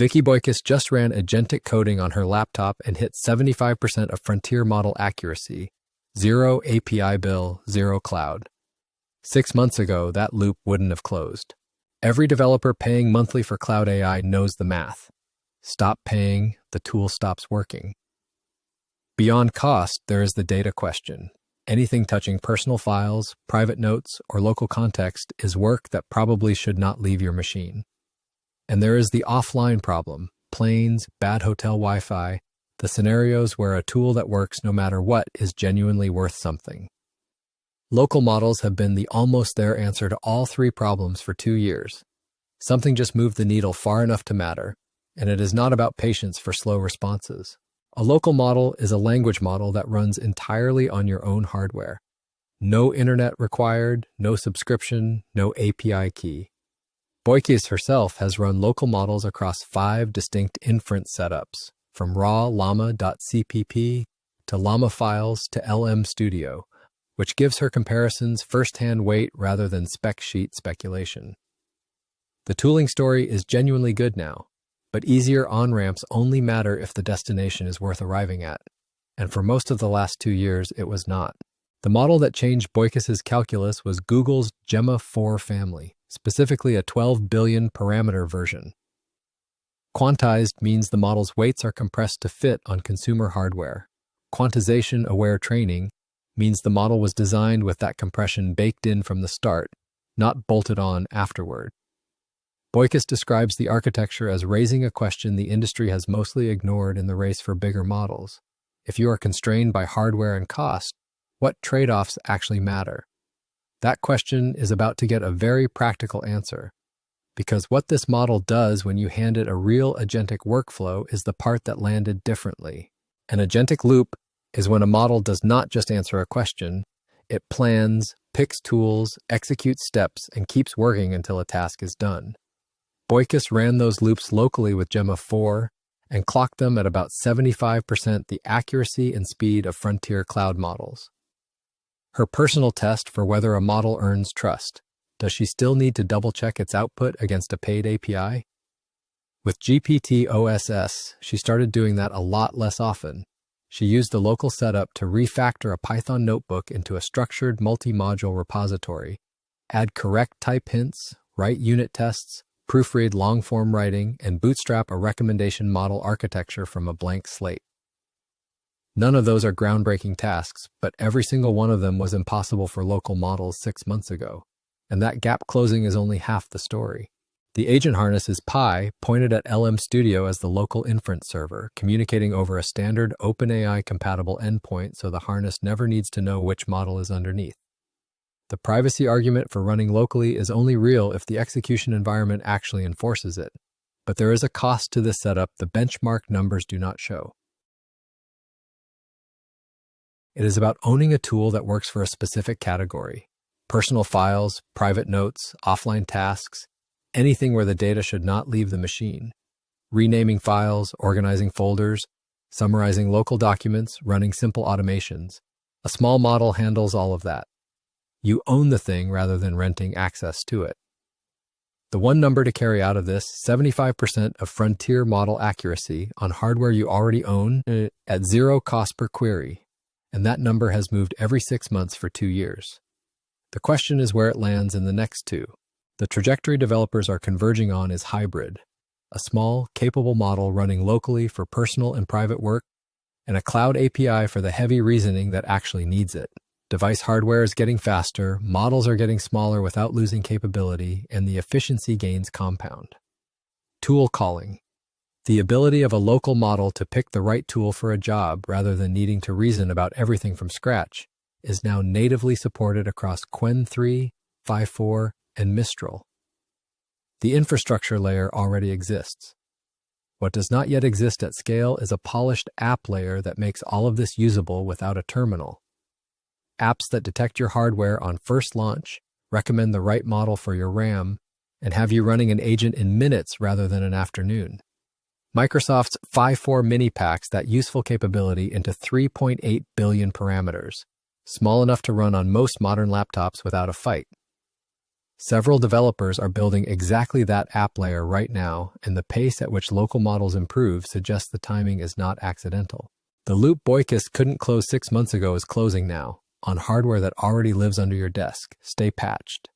Vicky Boykis just ran Agentic coding on her laptop and hit 75% of frontier model accuracy. 0 API bill, 0 cloud. 6 months ago, that loop wouldn't have closed. Every developer paying monthly for cloud AI knows the math. Stop paying, the tool stops working. Beyond cost, there is the data question. Anything touching personal files, private notes, or local context is work that probably should not leave your machine. And there is the offline problem, planes, bad hotel Wi-Fi, the scenarios where a tool that works no matter what is genuinely worth something. Local models have been the almost there answer to all 3 problems for 2 years. Something just moved the needle far enough to matter, and it is not about patience for slow responses. A local model is a language model that runs entirely on your own hardware. No internet required, no subscription, no API key. Boykis herself has run local models across 5 distinct inference setups, from raw llama.cpp to llama files to LM Studio, which gives her comparisons first-hand weight rather than spec sheet speculation. The tooling story is genuinely good now, but easier on-ramps only matter if the destination is worth arriving at, and for most of the last 2 years, it was not. The model that changed Boykis's calculus was Google's Gemma 4 family, specifically a 12 billion parameter version. Quantized means the model's weights are compressed to fit on consumer hardware. Quantization-aware training means the model was designed with that compression baked in from the start, not bolted on afterward. Boykis describes the architecture as raising a question the industry has mostly ignored in the race for bigger models. If you are constrained by hardware and cost, what trade-offs actually matter? That question is about to get a very practical answer, because what this model does when you hand it a real agentic workflow is the part that landed differently. An agentic loop is when a model does not just answer a question, it plans, picks tools, executes steps, and keeps working until a task is done. Boykis ran those loops locally with Gemma 4 and clocked them at about 75% the accuracy and speed of frontier cloud models. Her personal test for whether a model earns trust. Does she still need to double-check its output against a paid API? With GPT-OSS, she started doing that a lot less often. She used the local setup to refactor a Python notebook into a structured multi-module repository, add correct type hints, write unit tests, proofread long-form writing, and bootstrap a recommendation model architecture from a blank slate. None of those are groundbreaking tasks, but every single one of them was impossible for local models 6 months ago. And that gap closing is only half the story. The agent harness is Pi, pointed at LM Studio as the local inference server, communicating over a standard OpenAI-compatible endpoint so the harness never needs to know which model is underneath. The privacy argument for running locally is only real if the execution environment actually enforces it. But there is a cost to this setup the benchmark numbers do not show. It is about owning a tool that works for a specific category. Personal files, private notes, offline tasks, anything where the data should not leave the machine. Renaming files, organizing folders, summarizing local documents, running simple automations. A small model handles all of that. You own the thing rather than renting access to it. The one number to carry out of this, 75% of frontier model accuracy on hardware you already own at 0 cost per query. And that number has moved every 6 months for 2 years. The question is where it lands in the next 2. The trajectory developers are converging on is hybrid, a small, capable model running locally for personal and private work, and a cloud API for the heavy reasoning that actually needs it. Device hardware is getting faster, models are getting smaller without losing capability, and the efficiency gains compound. Tool calling. The ability of a local model to pick the right tool for a job rather than needing to reason about everything from scratch is now natively supported across Qwen 3, 5.4, and Mistral. The infrastructure layer already exists. What does not yet exist at scale is a polished app layer that makes all of this usable without a terminal. Apps that detect your hardware on first launch, recommend the right model for your RAM, and have you running an agent in minutes rather than an afternoon. Microsoft's 5.4 mini packs that useful capability into 3.8 billion parameters, small enough to run on most modern laptops without a fight. Several developers are building exactly that app layer right now, and the pace at which local models improve suggests the timing is not accidental. The loop Boykis couldn't close 6 months ago is closing now, on hardware that already lives under your desk. Stay patched.